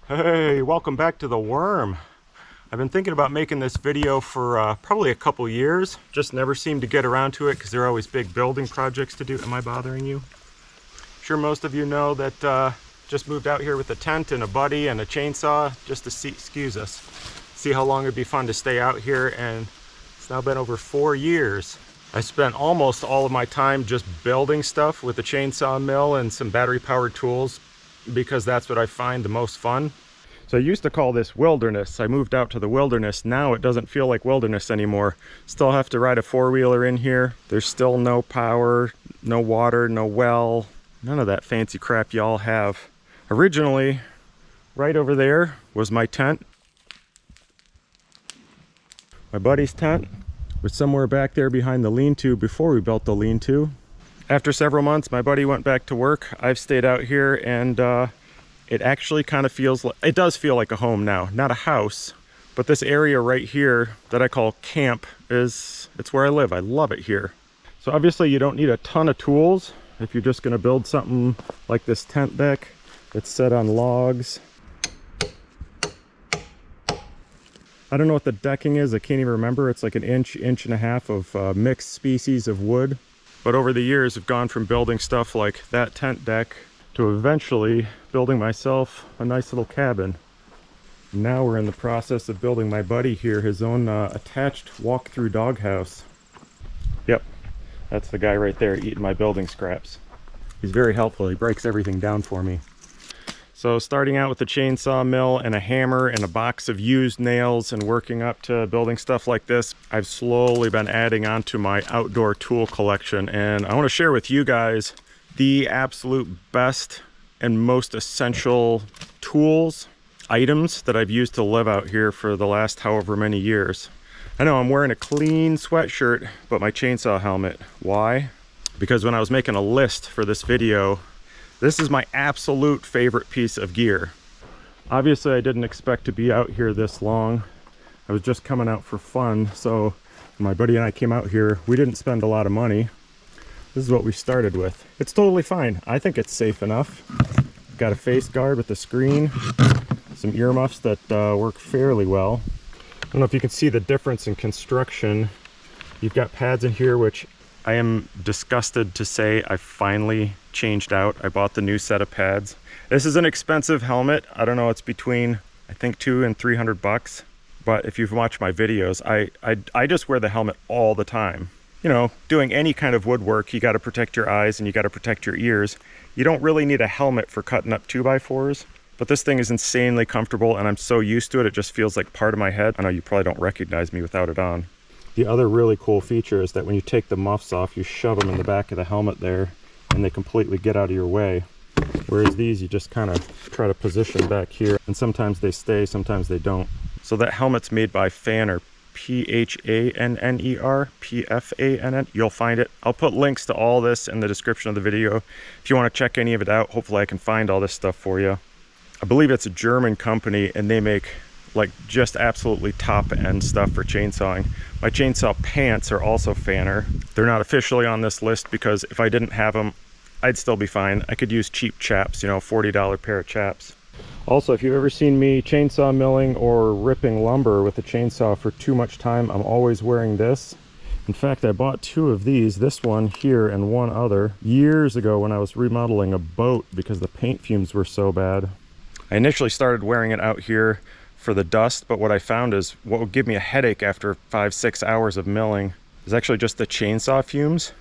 Hey, welcome back to the Worm. I've been thinking about making this video for probably a couple years. Just never seemed to get around to it because there are always big building projects to do. Am I bothering you? Sure, most of you know that just moved out here with a tent and a buddy and a chainsaw just to see how long it'd be fun to stay out here, and it's now been over 4 years. I spent almost all of my time just building stuff with a chainsaw mill and some battery powered tools because that's what I find the most fun. So I used to call this wilderness. I moved out to the wilderness. Now it doesn't feel like wilderness anymore. Still have to ride a four-wheeler in here. There's still no power, no water, no well, none of that fancy crap y'all have. Originally, right over there was my tent. My buddy's tent was somewhere back there behind the lean-to before we built the lean-to. After several months, my buddy went back to work. I've stayed out here, and it actually kind of feels like, it does feel like a home now. Not a house, but this area right here that I call camp it's where I live. I love it here. So obviously you don't need a ton of tools if you're just gonna build something like this tent deck. It's set on logs. I don't know what the decking is. I can't even remember. It's like an inch and a half of mixed species of wood. But over the years, I've gone from building stuff like that tent deck to eventually building myself a nice little cabin. Now we're in the process of building my buddy here his own attached walk-through doghouse. Yep, that's the guy right there eating my building scraps. He's very helpful. He breaks everything down for me. So starting out with a chainsaw mill and a hammer and a box of used nails and working up to building stuff like this, I've slowly been adding on to my outdoor tool collection, and I want to share with you guys the absolute best and most essential tools, items that I've used to live out here for the last however many years. I know I'm wearing a clean sweatshirt, but my chainsaw helmet. Why? Because when I was making a list for this video, this is my absolute favorite piece of gear. Obviously, I didn't expect to be out here this long. I was just coming out for fun, so when my buddy and I came out here, we didn't spend a lot of money. This is what we started with. It's totally fine. I think it's safe enough. Got a face guard with a screen, some earmuffs that work fairly well. I don't know if you can see the difference in construction. You've got pads in here, which I am disgusted to say I finally changed out. I bought the new set of pads. This is an expensive helmet. I don't know, it's between I think $200 and $300, but if you've watched my videos, I just wear the helmet all the time. You know, doing any kind of woodwork, you got to protect your eyes and you got to protect your ears. You don't really need a helmet for cutting up 2x4s, but this thing is insanely comfortable and I'm so used to it, it just feels like part of my head. I know you probably don't recognize me without it on. The other really cool feature is that when you take the muffs off, you shove them in the back of the helmet there and they completely get out of your way. Whereas these, you just kind of try to position back here, and sometimes they stay, sometimes they don't. So that helmet's made by Phanner, P-H-A-N-N-E-R, P-F-A-N-N. You'll find it. I'll put links to all this in the description of the video. If you want to check any of it out, hopefully I can find all this stuff for you. I believe it's a German company and they make like just absolutely top end stuff for chainsawing. My chainsaw pants are also Phanner. They're not officially on this list because if I didn't have them, I'd still be fine. I could use cheap chaps, you know, $40 pair of chaps. Also, if you've ever seen me chainsaw milling or ripping lumber with a chainsaw for too much time, I'm always wearing this. In fact, I bought 2 of these, this one here and one other, years ago when I was remodeling a boat because the paint fumes were so bad. I initially started wearing it out here for the dust, but what I found is what would give me a headache after 5-6 hours of milling is actually just the chainsaw fumes.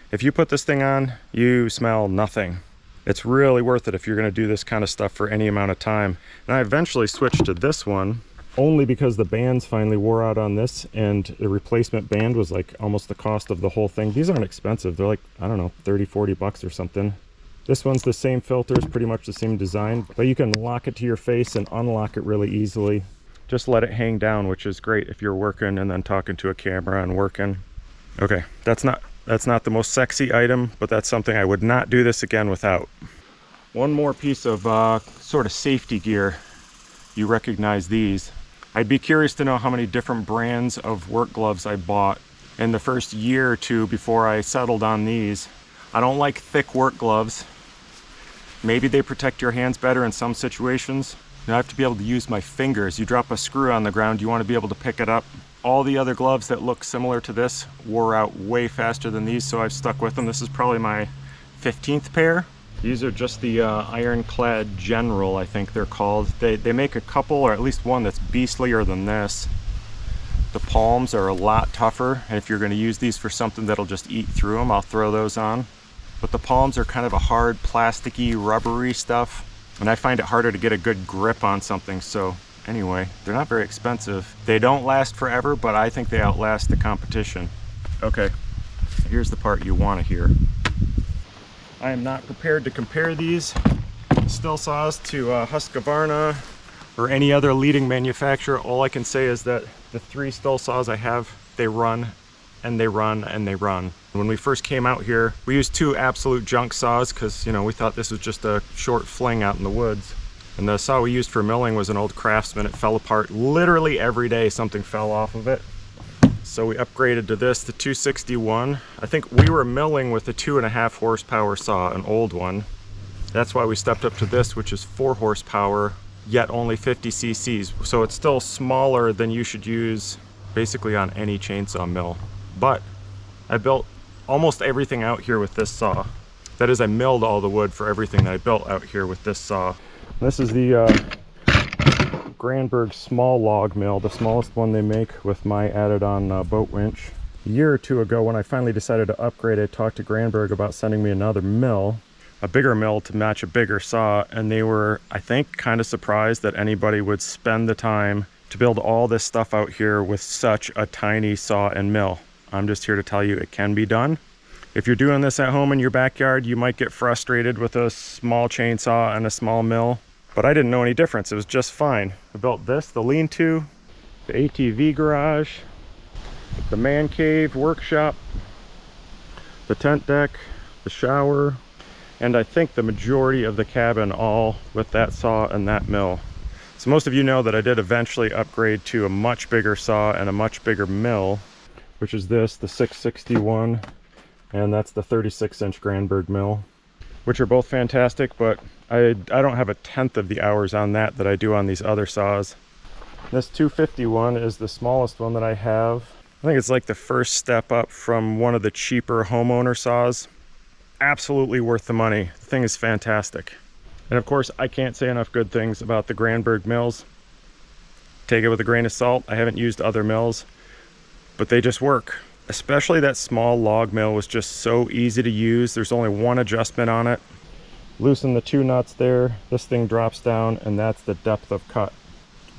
If you put this thing on, you smell nothing. It's really worth it if you're going to do this kind of stuff for any amount of time. And I eventually switched to this one only because the bands finally wore out on this, and the replacement band was like almost the cost of the whole thing. These aren't expensive. They're like, I don't know, 30-40 bucks or something. This one's the same filters, pretty much the same design, but you can lock it to your face and unlock it really easily. Just let it hang down, which is great if you're working and then talking to a camera and working. Okay, that's not the most sexy item, but that's something I would not do this again without. One more piece of sort of safety gear. You recognize these. I'd be curious to know how many different brands of work gloves I bought in the first year or two before I settled on these. I don't like thick work gloves. Maybe they protect your hands better in some situations, I have to be able to use my fingers. You drop a screw on the ground, you want to be able to pick it up. All the other gloves that look similar to this wore out way faster than these, so I've stuck with them. This is probably my 15th pair. These are just the Ironclad General, I think they're called. They make a couple, or at least one, that's beastlier than this. The palms are a lot tougher, and if you're going to use these for something that'll just eat through them, I'll throw those on. But the palms are kind of a hard, plasticky, rubbery stuff, and I find it harder to get a good grip on something, so anyway, they're not very expensive. They don't last forever, but I think they outlast the competition. Okay, here's the part you want to hear. I am not prepared to compare these still saws to Husqvarna or any other leading manufacturer. All I can say is that the 3 still saws I have, they run and they run and they run. When we first came out here, we used 2 absolute junk saws because, you know, we thought this was just a short fling out in the woods. And the saw we used for milling was an old Craftsman. It fell apart literally every day. Something fell off of it. So we upgraded to this, the 261. I think we were milling with a 2.5 horsepower saw, an old one. That's why we stepped up to this, which is 4 horsepower, yet only 50 cc's. So it's still smaller than you should use basically on any chainsaw mill. But I built almost everything out here with this saw. That is, I milled all the wood for everything that I built out here with this saw. This is the Granberg small log mill, the smallest one they make, with my added on boat winch. A year or 2 ago, when I finally decided to upgrade, I talked to Granberg about sending me another mill, a bigger mill to match a bigger saw, and they were, I think, kind of surprised that anybody would spend the time to build all this stuff out here with such a tiny saw and mill. I'm just here to tell you it can be done. If you're doing this at home in your backyard, you might get frustrated with a small chainsaw and a small mill. But I didn't know any difference. It was just fine. I built this, the lean-to, the ATV garage, the man cave workshop, the tent deck, the shower, and I think the majority of the cabin all with that saw and that mill. So most of you know that I did eventually upgrade to a much bigger saw and a much bigger mill, which is this, the 661, and that's the 36-inch Granberg mill, which are both fantastic, but I don't have a tenth of the hours on that I do on these other saws. This 251 is the smallest one that I have. I think it's like the first step up from one of the cheaper homeowner saws. Absolutely worth the money. The thing is fantastic. And of course, I can't say enough good things about the Granberg mills. Take it with a grain of salt. I haven't used other mills, but they just work. Especially that small log mill was just so easy to use. There's only one adjustment on it. Loosen the 2 nuts there, this thing drops down, and that's the depth of cut.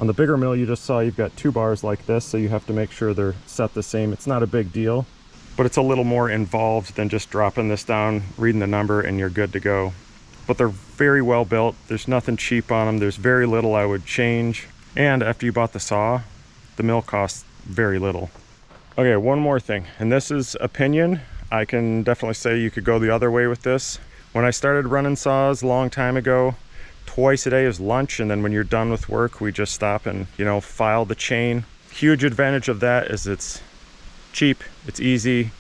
On the bigger mill you just saw, you've got 2 bars like this, so you have to make sure they're set the same. It's not a big deal, but it's a little more involved than just dropping this down, reading the number, and you're good to go. But they're very well built. There's nothing cheap on them. There's very little I would change. And after you bought the saw, the mill costs very little. Okay, one more thing, and this is opinion. I can definitely say you could go the other way with this. When I started running saws a long time ago, twice a day is lunch, and then when you're done with work, we just stop and, you know, file the chain. Huge advantage of that is it's cheap, it's easy.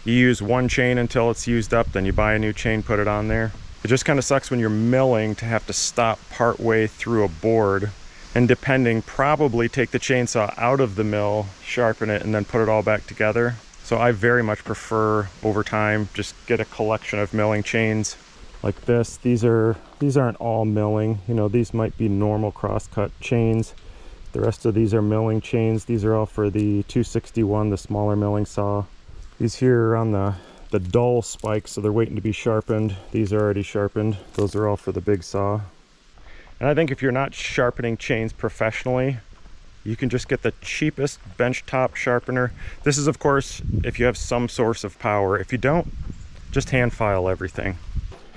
You use one chain until it's used up, then you buy a new chain, put it on there. It just kind of sucks when you're milling to have to stop part way through a board, and depending, probably take the chainsaw out of the mill, sharpen it, and then put it all back together. So I very much prefer, over time, just get a collection of milling chains like this. These aren't all milling, you know, these might be normal cross-cut chains. The rest of these are milling chains. These are all for the 261, the smaller milling saw. These here are on the dull spikes, so they're waiting to be sharpened. These are already sharpened. Those are all for the big saw. And I think if you're not sharpening chains professionally, you can just get the cheapest benchtop sharpener. This is, of course, if you have some source of power. If you don't, just hand file everything.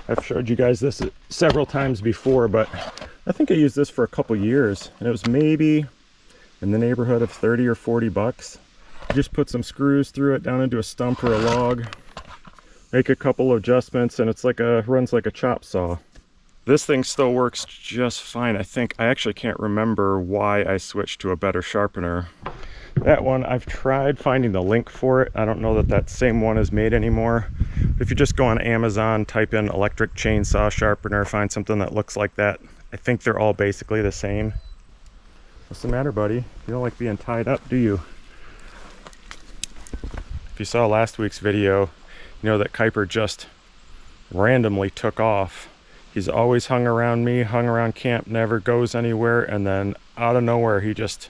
I've showed you guys this several times before, but I think I used this for a couple years, and it was maybe in the neighborhood of 30 or 40 bucks. You just put some screws through it down into a stump or a log, make a couple of adjustments, and it's like runs like a chop saw. This thing still works just fine. I actually can't remember why I switched to a better sharpener. That one, I've tried finding the link for it. I don't know that same one is made anymore. If you just go on Amazon, type in electric chainsaw sharpener, find something that looks like that, I think they're all basically the same. What's the matter, buddy? You don't like being tied up, do you? If you saw last week's video, you know that Kuiper just randomly took off. He's always hung around me, hung around camp, never goes anywhere, and then out of nowhere he just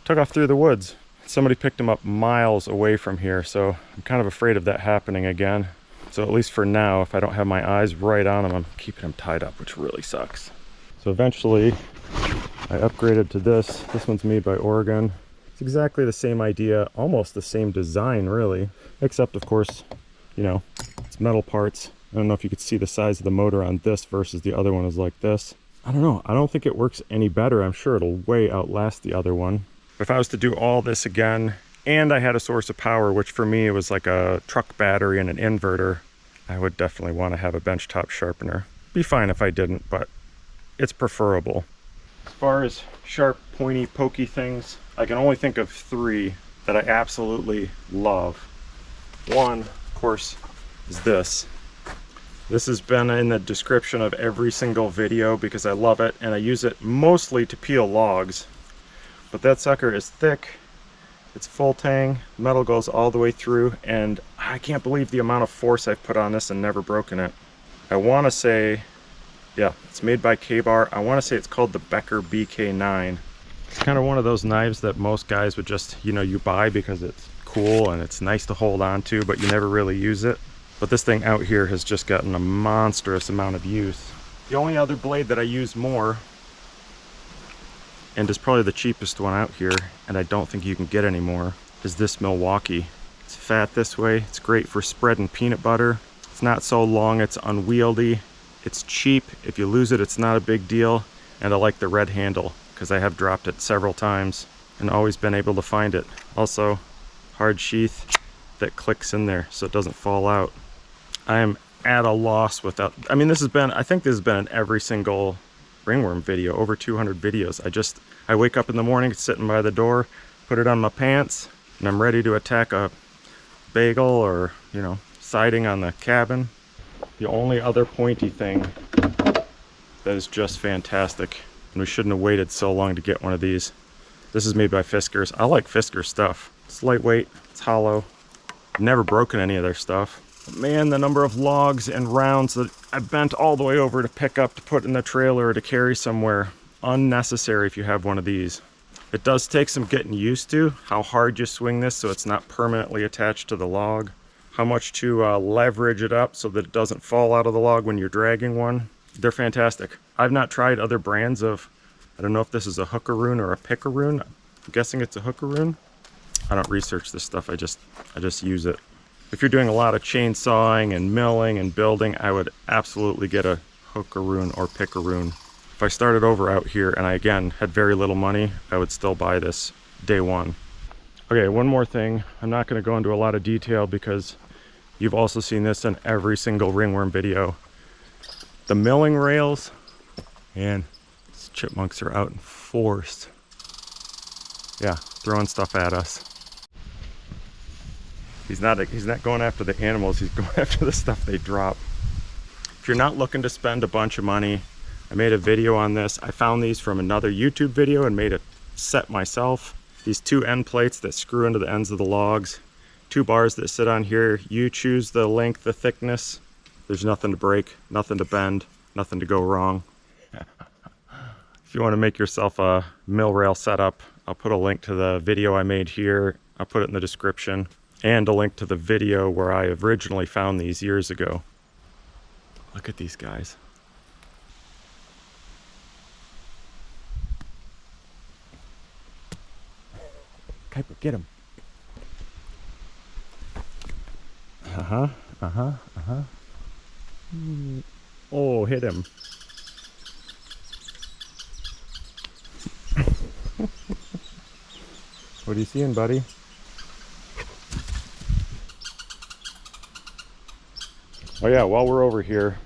took off through the woods. Somebody picked him up miles away from here, so I'm kind of afraid of that happening again. So at least for now, if I don't have my eyes right on him, I'm keeping him tied up, which really sucks. So eventually I upgraded to this. This one's made by Oregon. It's exactly the same idea, almost the same design really, except of course, you know, it's metal parts. I don't know if you could see the size of the motor on this versus the other one is like this. I don't know. I don't think it works any better. I'm sure it'll way outlast the other one. If I was to do all this again, and I had a source of power, which for me it was like a truck battery and an inverter, I would definitely want to have a benchtop sharpener. Be fine if I didn't, but it's preferable. As far as sharp, pointy, pokey things, I can only think of 3 that I absolutely love. One, of course, is this. This has been in the description of every single video because I love it, and I use it mostly to peel logs. But that sucker is thick, it's full tang, metal goes all the way through, and I can't believe the amount of force I've put on this and never broken it. I want to say, yeah, it's made by K-Bar. I want to say it's called the Becker BK9. It's kind of one of those knives that most guys would just, you know, you buy because it's cool and it's nice to hold on to, but you never really use it. But this thing out here has just gotten a monstrous amount of use. The only other blade that I use more, and is probably the cheapest one out here, and I don't think you can get anymore, is this Milwaukee. It's fat this way, it's great for spreading peanut butter. It's not so long, it's unwieldy, it's cheap. If you lose it, it's not a big deal, and I like the red handle because I have dropped it several times and always been able to find it. Also, hard sheath that clicks in there so it doesn't fall out. I am at a loss without, I mean, I think this has been in every single ringworm video, over 200 videos. I wake up in the morning, sitting by the door, put it on my pants, and I'm ready to attack a bagel or, you know, siding on the cabin. The only other pointy thing that is just fantastic, and we shouldn't have waited so long to get one of these. This is made by Fiskars. I like Fiskars stuff. It's lightweight, it's hollow. I've never broken any of their stuff. But man, the number of logs and rounds that I bent all the way over to pick up to put in the trailer or to carry somewhere, unnecessary if you have one of these. It does take some getting used to how hard you swing this so it's not permanently attached to the log, how much to leverage it up so that it doesn't fall out of the log when you're dragging one. They're fantastic. I've not tried other brands of, I don't know if this is a hookaroon or a pickaroon. I'm guessing it's a hookaroon. I don't research this stuff, I just use it. If you're doing a lot of chainsawing and milling and building, I would absolutely get a hookaroon or pickaroon. If I started over out here and I again had very little money, I would still buy this day one. Okay, one more thing. I'm not going to go into a lot of detail because you've also seen this in every single ringworm video. The milling rails, and these chipmunks are out in force. Yeah, throwing stuff at us. He's not going after the animals, he's going after the stuff they drop. If you're not looking to spend a bunch of money, I made a video on this. I found these from another YouTube video and made a set myself. These 2 end plates that screw into the ends of the logs. 2 bars that sit on here. You choose the length, the thickness. There's nothing to break, nothing to bend, nothing to go wrong. If you want to make yourself a mill rail setup, I'll put a link to the video I made here. I'll put it in the description. And a link to the video where I originally found these years ago. Look at these guys. Kuiper, get him. Oh, hit him. What are you seeing, buddy? Oh yeah, while we're over here,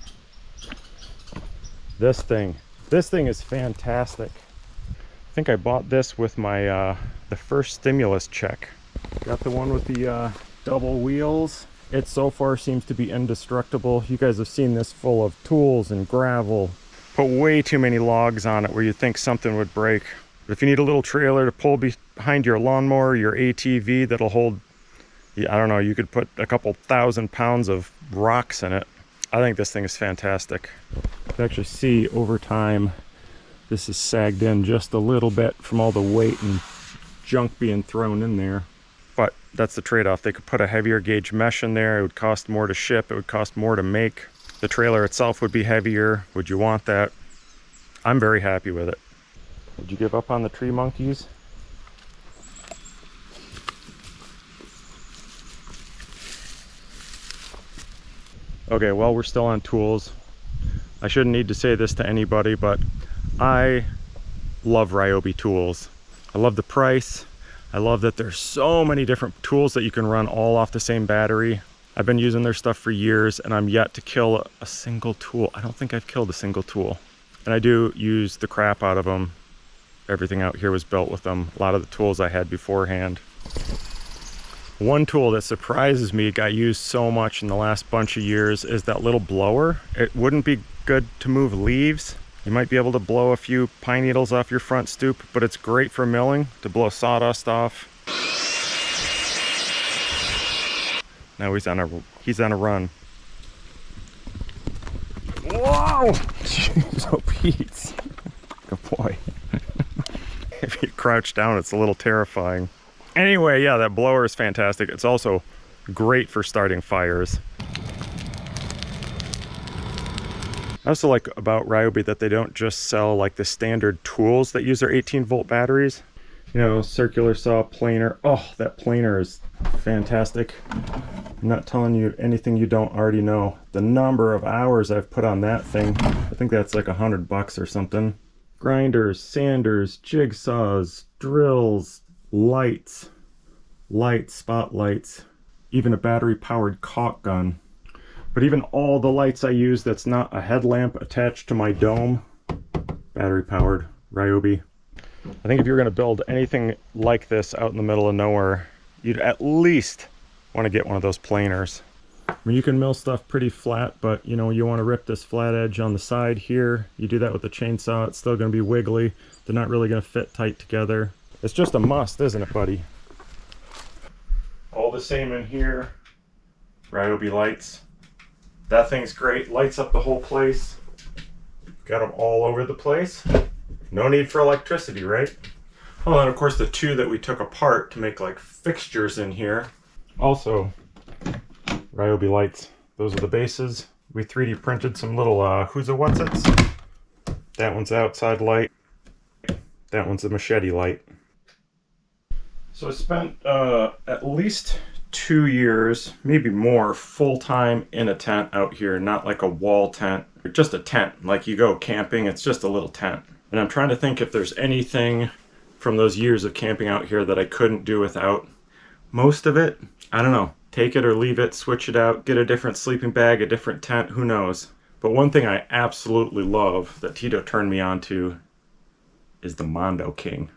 this thing is fantastic. I think I bought this with my the first stimulus check. Got the one with the double wheels. It so far seems to be indestructible. You guys have seen this full of tools and gravel, put way too many logs on it where you think something would break. But if you need a little trailer to pull behind your lawnmower, your ATV that'll hold, I don't know, you could put a couple 1,000 pounds of rocks in it. I think this thing is fantastic. You can actually see over time, this is sagged in just a little bit from all the weight and junk being thrown in there. But that's the trade-off. They could put a heavier gauge mesh in there. It would cost more to ship. It would cost more to make. The trailer itself would be heavier. Would you want that? I'm very happy with it. Did you give up on the tree monkeys? Okay, well, we're still on tools. I shouldn't need to say this to anybody, but I love Ryobi tools. I love the price. I love that there's so many different tools that you can run all off the same battery. I've been using their stuff for years and I'm yet to kill a single tool. I don't think I've killed a single tool. And I do use the crap out of them. Everything out here was built with them. A lot of the tools I had beforehand. One tool that surprises me got used so much in the last bunch of years is that little blower. It wouldn't be good to move leaves. You might be able to blow a few pine needles off your front stoop, but it's great for milling, to blow sawdust off. Now he's on a run. Whoa! Jeez, oh Pete. Good boy. If you crouch down, it's a little terrifying. Anyway, yeah, that blower is fantastic. It's also great for starting fires. I also like about Ryobi that they don't just sell like the standard tools that use their 18-volt batteries. You know, circular saw, planer. Oh, that planer is fantastic. I'm not telling you anything you don't already know. The number of hours I've put on that thing, I think that's like $100 or something. Grinders, sanders, jigsaws, drills, lights, spotlights, even a battery-powered caulk gun. But even all the lights I use that's not a headlamp attached to my dome, battery-powered, Ryobi. I think if you're going to build anything like this out in the middle of nowhere, you'd at least want to get one of those planers. I mean, you can mill stuff pretty flat, but you know, you want to rip this flat edge on the side here. You do that with a chainsaw, it's still going to be wiggly. They're not really going to fit tight together. It's just a must, isn't it, buddy? All the same in here. Ryobi lights. That thing's great. Lights up the whole place. Got them all over the place. No need for electricity, right? Oh, and of course the two that we took apart to make like fixtures in here. Also, Ryobi lights. Those are the bases. We 3D printed some little who's a what's its. That one's outside light. That one's a machete light. So I spent at least 2 years, maybe more, full-time in a tent out here, not like a wall tent, just a tent. Like you go camping, it's just a little tent. And I'm trying to think if there's anything from those years of camping out here that I couldn't do without. Most of it, I don't know. Take it or leave it, switch it out, get a different sleeping bag, a different tent, who knows. But one thing I absolutely love that Tito turned me on to is the Mondo King.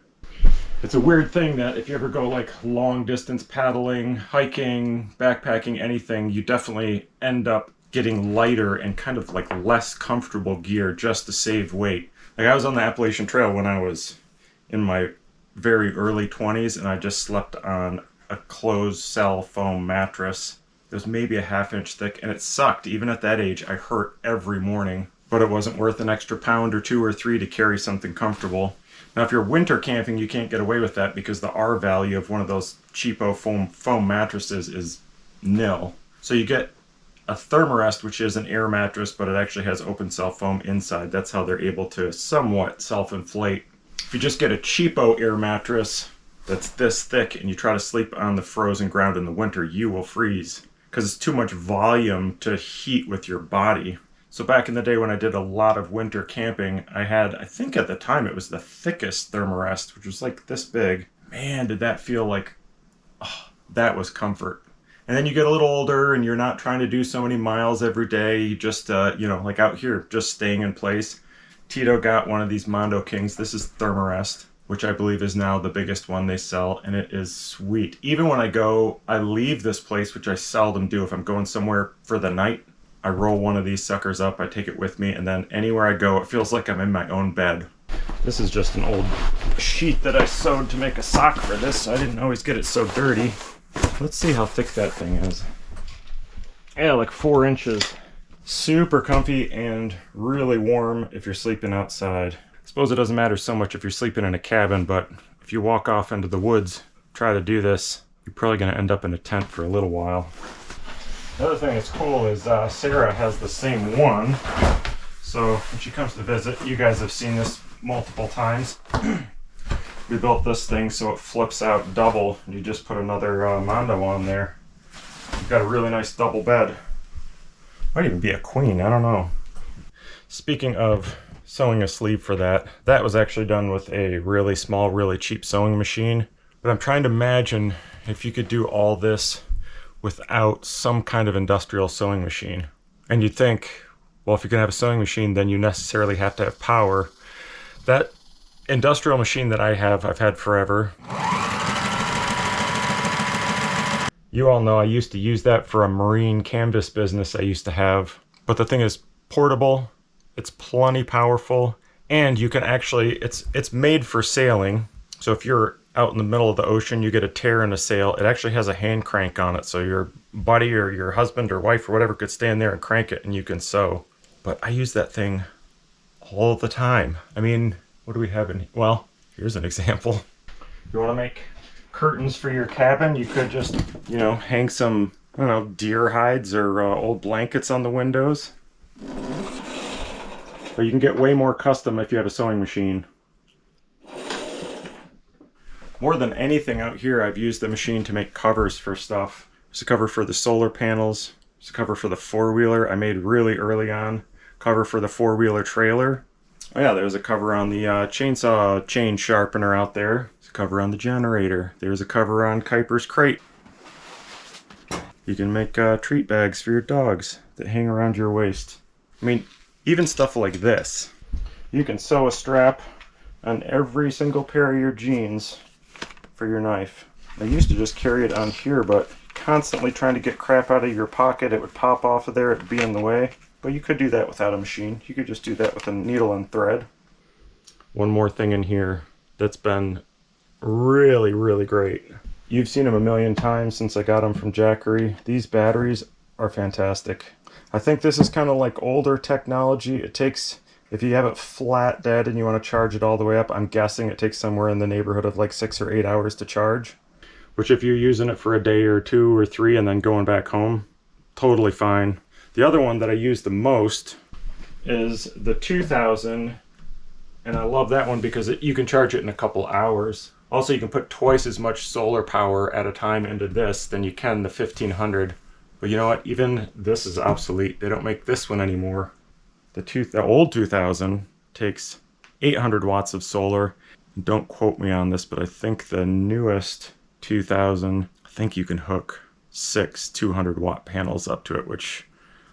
It's a weird thing that if you ever go like long distance paddling, hiking, backpacking, anything, you definitely end up getting lighter and kind of like less comfortable gear just to save weight. Like I was on the Appalachian Trail when I was in my very early 20s and I just slept on a closed cell foam mattress. It was maybe a 1/2 inch thick and it sucked. Even at that age, I hurt every morning, but it wasn't worth an extra pound or 2 or 3 to carry something comfortable. Now, if you're winter camping, you can't get away with that because the R value of one of those cheapo foam mattresses is nil. So you get a Thermarest, which is an air mattress, but it actually has open cell foam inside. That's how they're able to somewhat self-inflate. If you just get a cheapo air mattress that's this thick and you try to sleep on the frozen ground in the winter, you will freeze because it's too much volume to heat with your body. So back in the day when I did a lot of winter camping, I had, I think at the time it was the thickest Thermarest, which was like this big. Man, did that feel like, oh, that was comfort. And then you get a little older and you're not trying to do so many miles every day. You just, you know, like out here, just staying in place. Tito got one of these Mondo Kings. This is Thermarest, which I believe is now the biggest one they sell, and it is sweet. Even when I leave this place, which I seldom do if I'm going somewhere for the night, I roll one of these suckers up, I take it with me, and then anywhere I go, it feels like I'm in my own bed. This is just an old sheet that I sewed to make a sock for this, so I didn't always get it so dirty. Let's see how thick that thing is. Yeah, like 4 inches. Super comfy and really warm if you're sleeping outside. I suppose it doesn't matter so much if you're sleeping in a cabin, but if you walk off into the woods, try to do this, you're probably going to end up in a tent for a little while. The other thing that's cool is Sarah has the same one. So when she comes to visit, you guys have seen this multiple times. We built this thing so it flips out double. You just put another Mondo on there. You've got a really nice double bed. Might even be a queen, I don't know. Speaking of sewing a sleeve for that, that was actually done with a really small, really cheap sewing machine. But I'm trying to imagine if you could do all this without some kind of industrial sewing machine. And you'd think, well, if you're gonna have a sewing machine, then you necessarily have to have power. That industrial machine that I've had forever. You all know I used to use that for a marine canvas business I used to have. But the thing is portable, it's plenty powerful, and you can actually, it's made for sailing. So if you're out in the middle of the ocean, you get a tear in a sail, it actually has a hand crank on it, so your buddy or your husband or wife or whatever could stand there and crank it and you can sew. But I use that thing all the time. I mean, what do we have in here? Well, here's an example. You want to make curtains for your cabin, you could just, you know, hang some, I don't know, deer hides or old blankets on the windows. But you can get way more custom if you have a sewing machine. More than anything out here, I've used the machine to make covers for stuff. There's a cover for the solar panels. There's a cover for the four-wheeler I made really early on. Cover for the four-wheeler trailer. Oh yeah, there's a cover on the chainsaw chain sharpener out there. There's a cover on the generator. There's a cover on Kuiper's crate. You can make treat bags for your dogs that hang around your waist. I mean, even stuff like this. You can sew a strap on every single pair of your jeans for your knife. I used to just carry it on here, but constantly trying to get crap out of your pocket, it would pop off of there, it'd be in the way. But you could do that without a machine. You could just do that with a needle and thread. One more thing in here that's been really, really great. You've seen them a million times since I got them from Jackery. These batteries are fantastic. I think this is kind of like older technology. It takes, if you have it flat dead and you want to charge it all the way up, I'm guessing it takes somewhere in the neighborhood of like 6 or 8 hours to charge. Which if you're using it for a day or 2 or 3 and then going back home, totally fine. The other one that I use the most is the 2000, and I love that one because you can charge it in a couple hours. Also, you can put twice as much solar power at a time into this than you can the 1500. But you know what? Even this is obsolete. They don't make this one anymore. The old 2000 takes 800 watts of solar. Don't quote me on this, but I think the newest 2000, I think you can hook 6 200-watt panels up to it, which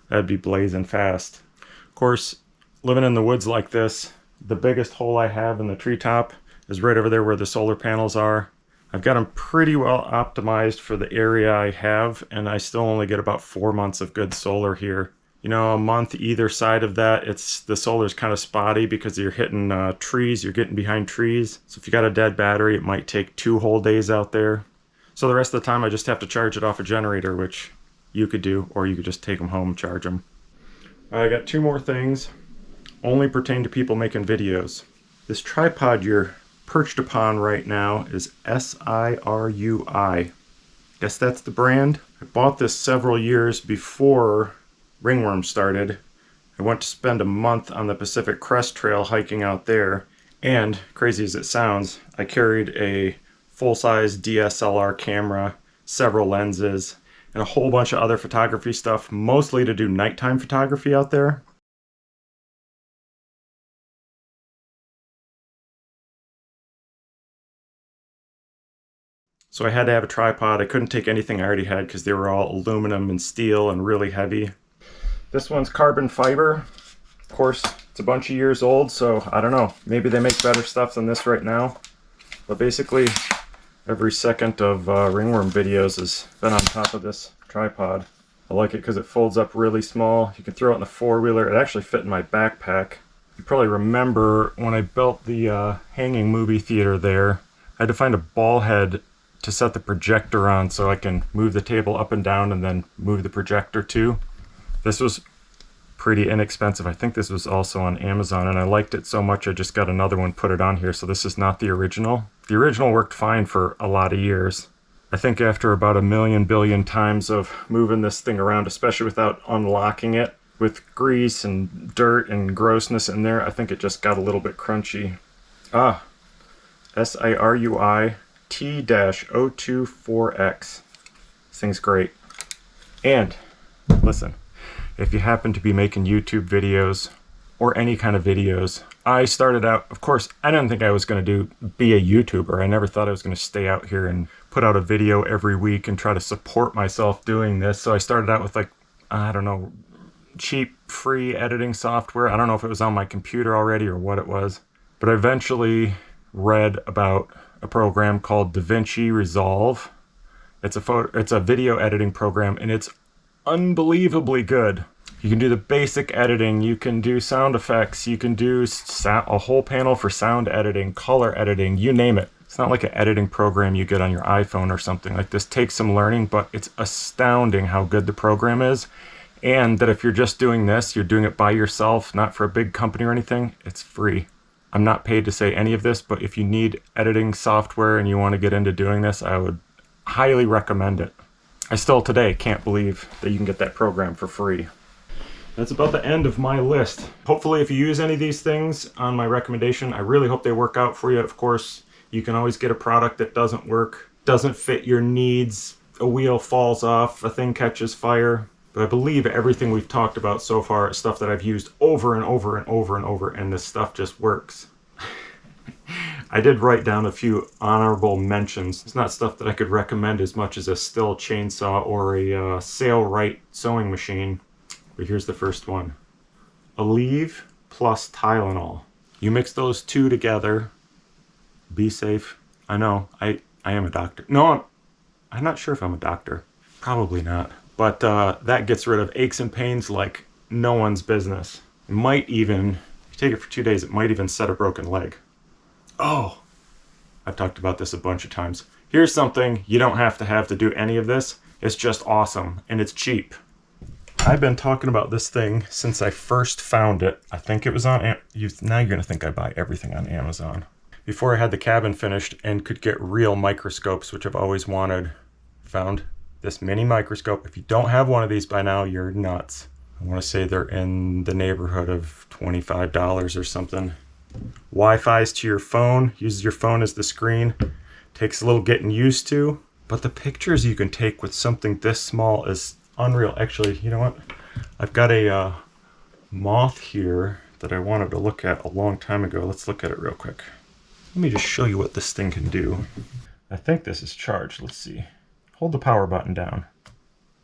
that'd be blazing fast. Of course, living in the woods like this, the biggest hole I have in the treetop is right over there where the solar panels are. I've got them pretty well optimized for the area I have, and I still only get about 4 months of good solar here. You know, a month either side of that, the solar's kind of spotty because you're hitting trees, you're getting behind trees. So if you got a dead battery, it might take 2 whole days out there. So the rest of the time I just have to charge it off a generator, which you could do, or you could just take them home and charge them. I got 2 more things, only pertain to people making videos. This tripod you're perched upon right now is SIRUI. Guess that's the brand. I bought this several years before ringworm started. I went to spend a month on the Pacific Crest Trail hiking out there, and crazy as it sounds, I carried a full-size DSLR camera, several lenses, and a whole bunch of other photography stuff, mostly to do nighttime photography out there. So I had to have a tripod. I couldn't take anything I already had because they were all aluminum and steel and really heavy. This one's carbon fiber. Of course, it's a bunch of years old, so I don't know. Maybe they make better stuff than this right now. But basically, every second of ringworm videos has been on top of this tripod. I like it because it folds up really small. You can throw it in the four-wheeler. It actually fit in my backpack. You probably remember when I built the hanging movie theater there, I had to find a ball head to set the projector on so I can move the table up and down and then move the projector too. This was pretty inexpensive. I think this was also on Amazon, and I liked it so much I just got another one, put it on here. So this is not the original. The original worked fine for a lot of years. I think after about 1,000,000,000,000 times of moving this thing around, especially without unlocking it, with grease and dirt and grossness in there, I think it just got a little bit crunchy. Ah, SIRUIT-024X. This thing's great. And listen, if you happen to be making YouTube videos or any kind of videos, I started out, of course, I didn't think I was going to be a YouTuber. I never thought I was going to stay out here and put out a video every week and try to support myself doing this. So I started out with, like, I don't know, cheap free editing software. I don't know if it was on my computer already or what it was, but I eventually read about a program called DaVinci Resolve. It's a video editing program, and it's unbelievably good. You can do the basic editing, you can do sound effects, you can do a whole panel for sound editing, color editing, you name it. It's not like an editing program you get on your iPhone or something. Like, this takes some learning, but it's astounding how good the program is. And that if you're just doing this, you're doing it by yourself, not for a big company or anything, it's free. I'm not paid to say any of this, but if you need editing software and you want to get into doing this, I would highly recommend it. I still today can't believe that you can get that program for free. That's about the end of my list. Hopefully, if you use any of these things on my recommendation, I really hope they work out for you. Of course, you can always get a product that doesn't work, doesn't fit your needs, a wheel falls off, a thing catches fire. But I believe everything we've talked about so far is stuff that I've used over and over and over and over, and this stuff just works. I did write down a few honorable mentions. It's not stuff that I could recommend as much as a Stihl chainsaw or a Sailrite sewing machine. But here's the first one. Aleve plus Tylenol. You mix those two together. Be safe. I know, I am a doctor. No, I'm not sure if I'm a doctor. Probably not. But that gets rid of aches and pains like no one's business. It might even, if you take it for 2 days, it might even set a broken leg. Oh, I've talked about this a bunch of times. Here's something you don't have to do any of this. It's just awesome, and it's cheap. I've been talking about this thing since I first found it. I think it was on, now you're gonna think I buy everything on Amazon. Before I had the cabin finished and could get real microscopes, which I've always wanted, found this mini microscope. If you don't have one of these by now, you're nuts. I wanna say they're in the neighborhood of $25 or something. Wi-Fi's to your phone, uses your phone as the screen. Takes a little getting used to, but the pictures you can take with something this small is unreal. Actually, you know what? I've got a moth here that I wanted to look at a long time ago. Let's look at it real quick. Let me just show you what this thing can do. I think this is charged. Let's see. Hold the power button down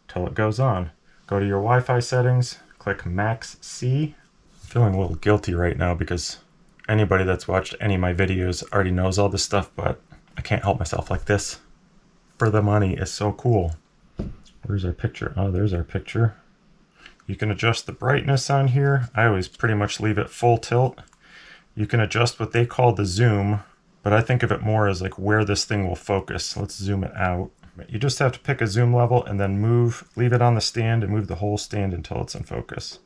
till it goes on. Go to your Wi-Fi settings, click Max C. I'm feeling a little guilty right now because anybody that's watched any of my videos already knows all this stuff, but I can't help myself. Like, this for the money is so cool. Where's our picture? Oh, there's our picture. You can adjust the brightness on here. I always pretty much leave it full tilt. You can adjust what they call the zoom, but I think of it more as like where this thing will focus. Let's zoom it out. You just have to pick a zoom level and then leave it on the stand and move the whole stand until it's in focus.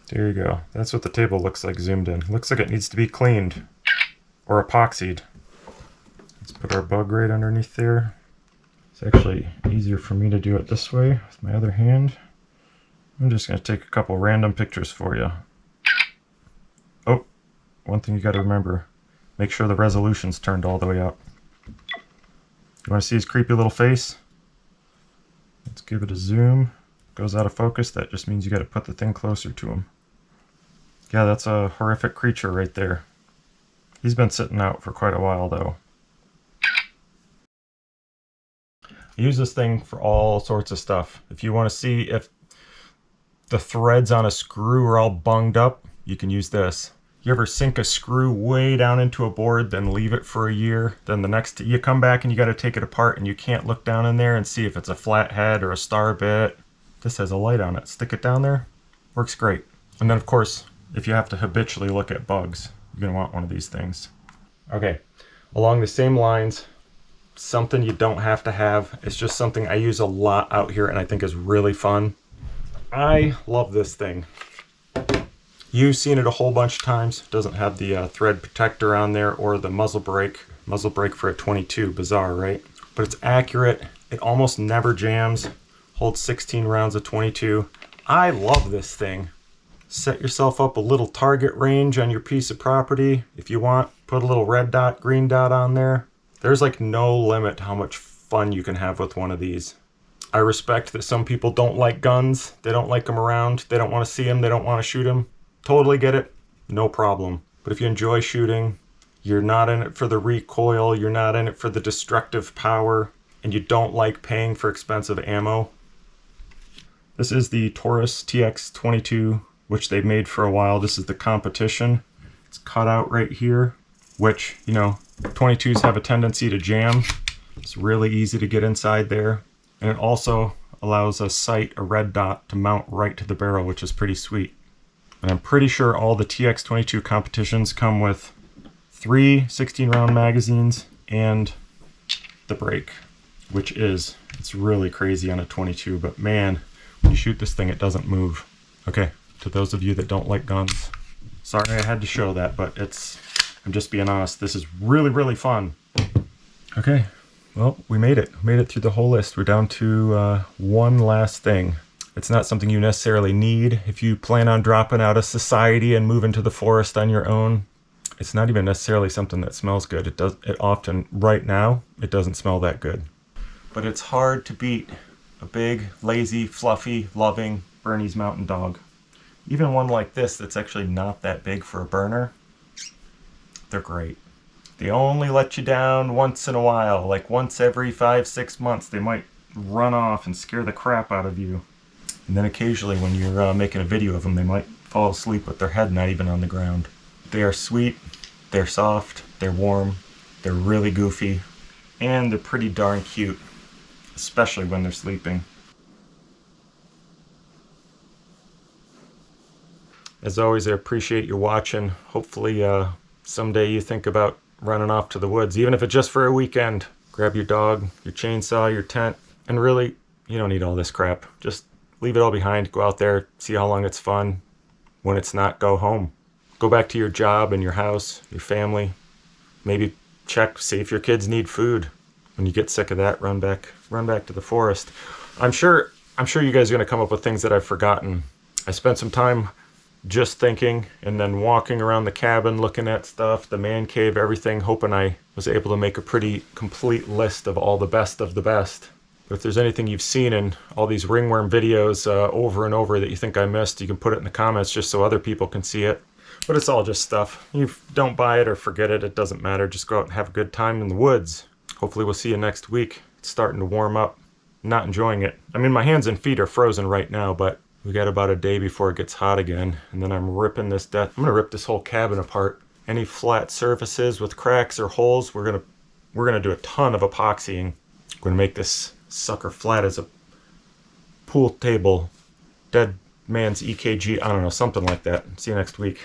There you go. That's what the table looks like zoomed in. Looks like it needs to be cleaned or epoxied. Let's put our bug right underneath there. It's actually easier for me to do it this way with my other hand. I'm just going to take a couple random pictures for you. Oh, one thing you got to remember. Make sure the resolution's turned all the way up. You want to see his creepy little face? Let's give it a zoom. Goes out of focus. That just means you got to put the thing closer to him. Yeah, that's a horrific creature right there. He's been sitting out for quite a while though. I use this thing for all sorts of stuff. If you want to see if the threads on a screw are all bunged up, you can use this. You ever sink a screw way down into a board, then leave it for a year, then the next you come back and you got to take it apart and you can't look down in there and see if it's a flat head or a star bit This has a light on it. Stick it down there. Works great. And then of course, if you have to habitually look at bugs, you're gonna want one of these things. Okay, along the same lines, something you don't have to have. It's just something I use a lot out here and I think is really fun. I love this thing. You've seen it a whole bunch of times. It doesn't have the thread protector on there or the muzzle brake. Muzzle brake for a 22, bizarre, right? But it's accurate. It almost never jams. Holds 16 rounds of 22. I love this thing. Set yourself up a little target range on your piece of property if you want. Put a little red dot, green dot on there. There's like no limit to how much fun you can have with one of these. I respect that some people don't like guns. They don't like them around. They don't want to see them. They don't want to shoot them. Totally get it. No problem. But if you enjoy shooting, you're not in it for the recoil, you're not in it for the destructive power, and you don't like paying for expensive ammo. This is the Taurus TX22, which they've made for a while. This is the competition. It's cut out right here, which, you know, 22s have a tendency to jam. It's really easy to get inside there. And it also allows a sight, a red dot, to mount right to the barrel, which is pretty sweet. And I'm pretty sure all the TX22 competitions come with 3 16-round magazines and the brake, which it's really crazy on a 22, but man, when you shoot this thing, it doesn't move. Okay, to those of you that don't like guns, sorry I had to show that, but I'm just being honest, this is really, really fun. Okay, well, we made it. We made it through the whole list. We're down to one last thing. It's not something you necessarily need if you plan on dropping out of society and moving to the forest on your own. It's not even necessarily something that smells good. It often, right now, it doesn't smell that good. But it's hard to beat a big, lazy, fluffy, loving Bernese Mountain Dog. Even one like this that's actually not that big for a burner, they're great. They only let you down once in a while, like once every 5-6 months. They might run off and scare the crap out of you. And then occasionally when you're making a video of them, they might fall asleep with their head not even on the ground. They are sweet, they're soft, they're warm, they're really goofy, and they're pretty darn cute, especially when they're sleeping. As always, I appreciate you watching. Hopefully someday you think about running off to the woods, even if it's just for a weekend. Grab your dog, your chainsaw, your tent, and really, you don't need all this crap. Just leave it all behind, go out there, see how long it's fun. When it's not, go home. Go back to your job and your house, your family. Maybe check, see if your kids need food. When you get sick of that, run back to the forest. I'm sure you guys are gonna come up with things that I've forgotten. I spent some time just thinking and then walking around the cabin, looking at stuff, the man cave, everything, hoping I was able to make a pretty complete list of all the best of the best. But if there's anything you've seen in all these ringworm videos over and over that you think I missed, you can put it in the comments just so other people can see it. But it's all just stuff. You don't buy it or forget it, it doesn't matter. Just go out and have a good time in the woods. Hopefully we'll see you next week. It's starting to warm up. I'm not enjoying it. I mean, my hands and feet are frozen right now, but we got about a day before it gets hot again. And then I'm ripping this I'm gonna rip this whole cabin apart. Any flat surfaces with cracks or holes, we're gonna do a ton of epoxying. We're gonna make this sucker flat as a pool table, dead man's EKG, I don't know, something like that. See you next week.